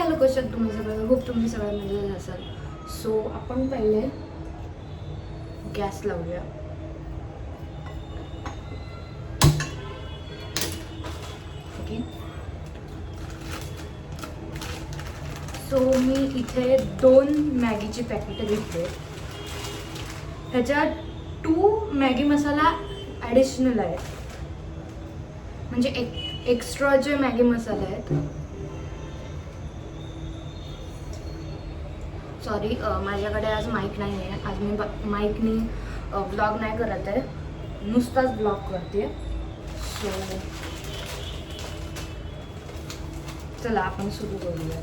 Hello, कशात तुम्ही सगळं? होप तुम्ही सगळ्या मजेत असाल. सो आपण पहिले गॅस लावूया. ओके. सो मी इथे 2 मॅगीची पॅकेट घेतले. ह्याच्यात 2 मॅगी मसाला ॲडिशनल आहे, म्हणजे एक्स्ट्रा जे मॅगी मसाले आहेत. सॉरी, माझ्याकडे आज माईक नाही आहे. आज मी माईकनी ब्लॉग नाही करत आहे, नुसताच ब्लॉग करते. सो चला आपण सुरू करूया.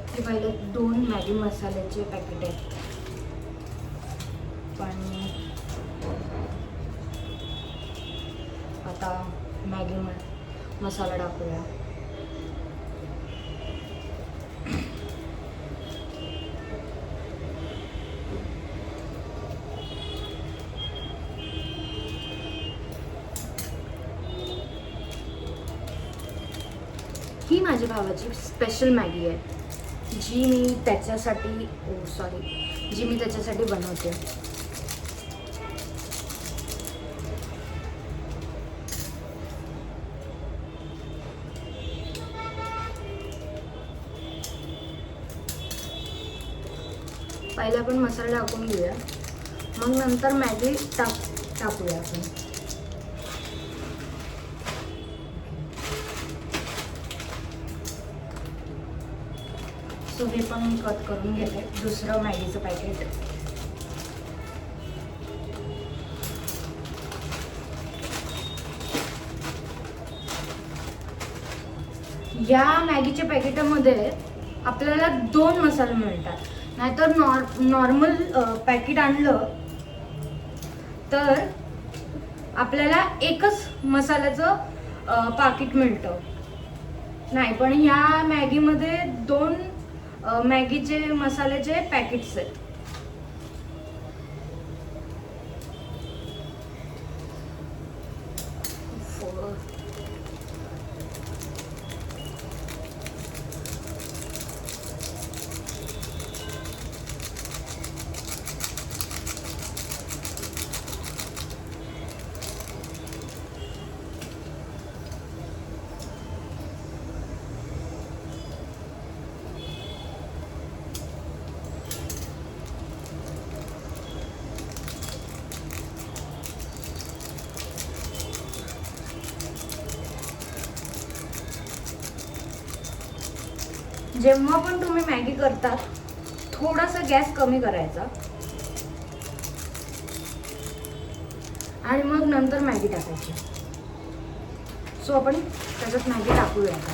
हे पहिले 2 मॅगी मसाल्याचे पॅकेट आहेत. पण आता मॅगी मसाला टाकूया. ही माझ्या भावाची स्पेशल मॅगी आहे, जी मी त्याच्यासाठी बनवते. पहिले आपण मसाला टाकून घेऊया, मग नंतर मॅगी टाकूया आपण. सो हे पण मी कट करून घेते, दुसरं मॅगीचं पॅकेट. या मॅगीच्या पॅकेटामध्ये आपल्याला 2 मसाले मिळतात. नाहीतर नॉर्मल पॅकेट आणलं तर आपल्याला एकच मसाल्याचं पाकिट मिळतं. नाही, पण ह्या मॅगीमध्ये 2 मॅगीचे मसाल्याचे पॅकेट्स आहेत. जेव्हा पण तुम्ही मॅगी करता, थोडासा गॅस कमी करायचा आणि मग नंतर मॅगी टाकायची. सो आपण त्याच्यात मॅगी टाकूया आता.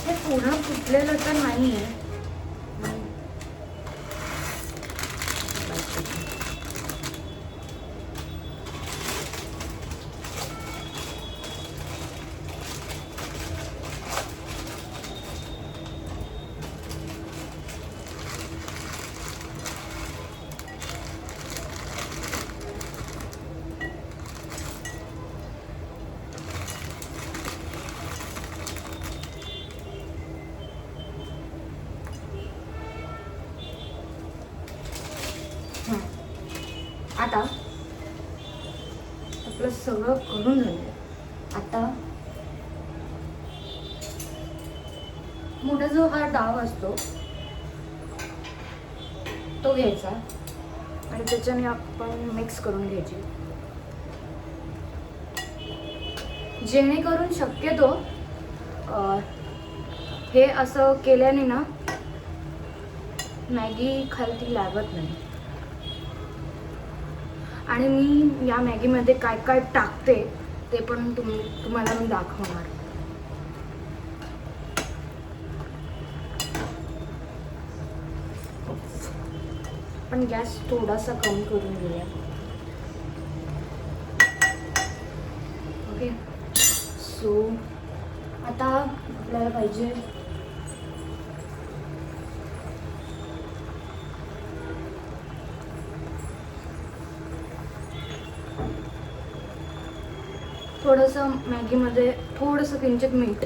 हे पूर्ण फुटलेलं तर नाही आहे. आता आपलं सगळं करून झालं. आता मोठा जो हा डाव असतो तो घ्यायचा आणि त्याच्याने आपण मिक्स करून घ्यायची, जेणेकरून शक्यतो हे असं केल्याने ना मॅगी खालती लागत नाही. आणि मी या मॅगीमध्ये काय काय टाकते ते पण तुम्हाला मी दाखवणार. पण गॅस थोडासा कमी करून घेऊया. ओके. सो आता आपल्याला पाहिजे थोडंसं मॅगीमध्ये थोडंसं किंचित मीठ,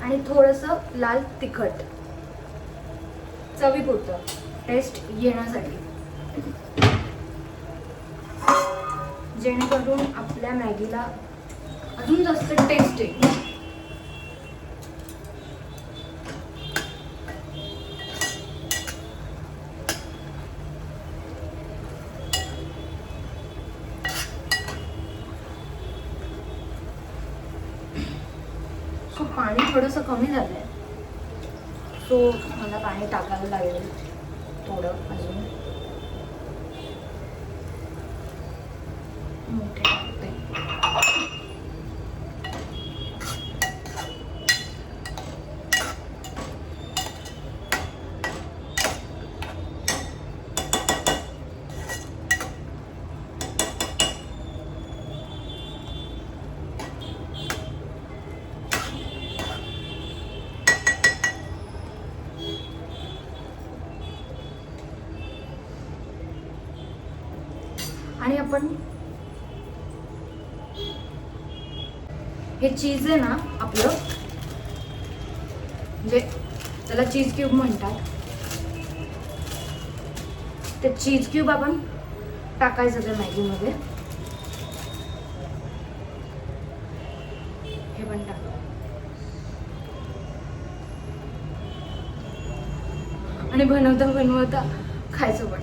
आणि थोडंसं लाल तिखट चवीपुरतं टेस्ट येण्यासाठी, जेणेकरून आपल्या मॅगीला अजून जास्त टेस्ट येईल. सो पाणी थोडंसं कमी झालं आहे, सो मला पाणी टाकायला लागेल थोडं अजून. मोठे टाकते. आणि आपण हे चीज आहे ना आपलं, म्हणजे त्याला चीज क्यूब म्हणतात, ते चीज क्यूब आपण टाकायचं त्या मॅगीमध्ये. हे पण टाक. आणि बनवता बनवता खायचं पण.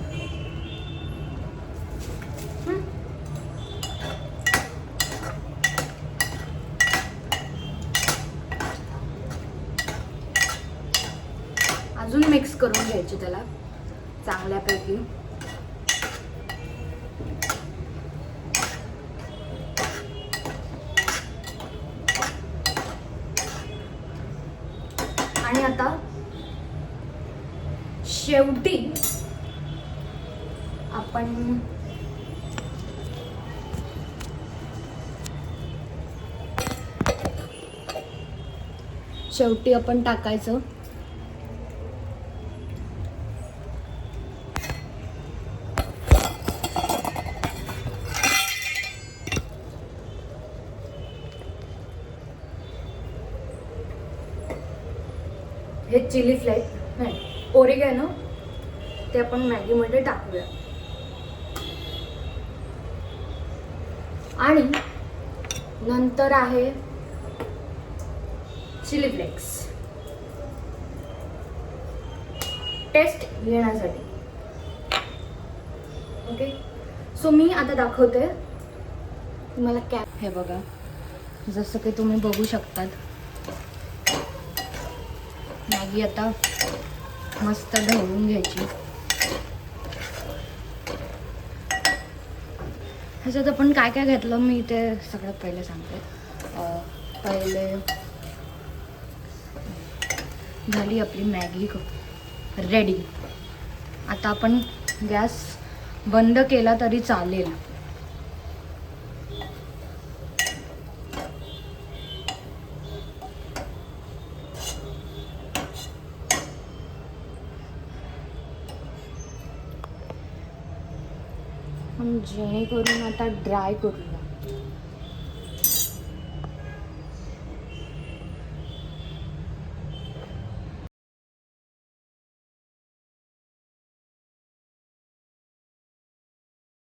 अजून मिक्स करून घ्यायची त्याला चांगल्यापैकी. आणि आता शेवटी आपण टाकायचं हे चिली फ्लेक्स नाही, ओरिगॅनो, ते आपण मॅगीमध्ये टाकूया. आणि नंतर आहे चिली फ्लेक्स टेस्ट येण्यासाठी. ओके, सो मी आता दाखवते तुम्हाला कॅप. हे बघा, जसं की तुम्ही बघू शकतात, मॅगी आता मस्त ढवळून घ्यायची. ह्याच्यात आपण काय काय घेतलं मी ते सगळ्यात पहिले सांगते. पहिले झाली आपली मॅगी रेडी. आता आपण गॅस बंद केला तरी चालेल. जेणेकरून आता ड्राय करूया.